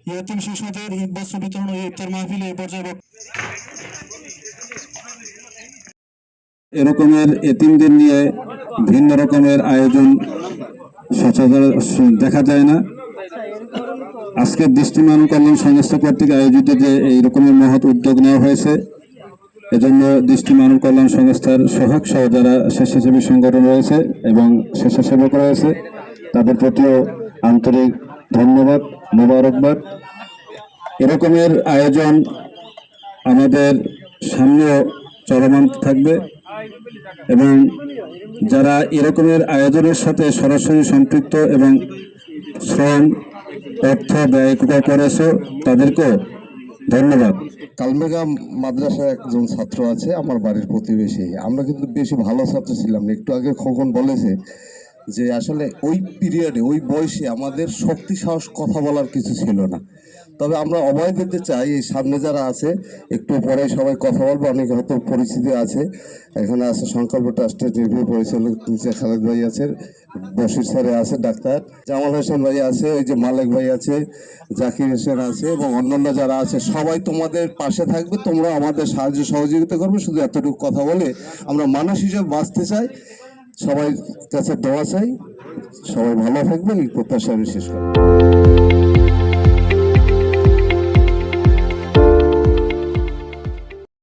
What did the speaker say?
ইয়তিম শিশুদের ঈদ বস্ত্র বিতরণ ও ইফতার মাহফিলে পর্যায়ে এরকমের এতিমদের নিয়ে ভিন্ন রকমের আয়োজন সচরাচর দেখা যায় না। আজকের দৃষ্টিমান কল্যাণ সংস্থা কর্তৃক আয়োজিত যে এই রকমের মহৎ উদ্যোগ নেওয়া হয়েছে, এজন্য দৃষ্টিমান কল্যাণ সংস্থার সহায়ক সহ যারা স্বেচ্ছাসেবী সংগঠন রয়েছে এবং স্বেচ্ছাসেবক রয়েছে তাদের প্রতিও আন্তরিক ধন্যবাদ, মোবারকবাদ। এরকমের আয়োজন আমাদের সামনেও চলমান থাকবে এবং যারা এরকমের আয়োজনের সাথে সরাসরি সম্পৃক্ত এবং শ্রম অর্থ ব্যয় করেছে তাদেরকেও ধন্যবাদ। কালমেঘা মাদ্রাসার একজন ছাত্র আছে আমার বাড়ির প্রতিবেশী। আমরা কিন্তু বেশি ভালো ছাত্র ছিলাম না। একটু আগে খোকন বলেছে যে আসলে ওই পিরিয়ডে ওই বয়সে আমাদের শক্তি সাহস কথা বলার কিছু ছিল না। তবে আমরা অভয় দিতে চাই, এই সামনে যারা আছে একটু পরে সবাই কথা বলবো, অনেকে হয়তো পরিচিতি আছে। এখানে আছে সংকল্প ট্রাস্টের রিভিউ পরিচালক নিচে খালেদ ভাই আছে, বশির স্যারে আছে, ডাক্তার জামাল হোসেন ভাই আছে, ওই যে মালিক ভাই আছে, জাকির হোসেন আছে এবং অন্যান্য যারা আছে সবাই তোমাদের পাশে থাকবে। তোমরা আমাদের সাহায্য সহযোগিতা করবে। শুধু এতটুকু কথা বলে আমরা মানুষ হিসেবে বাঁচতে চাই, সবাই কাছে দোয়া চাই। সবাই ভালো থাকবেন, এই প্রত্যাশা আমি শেষ করব।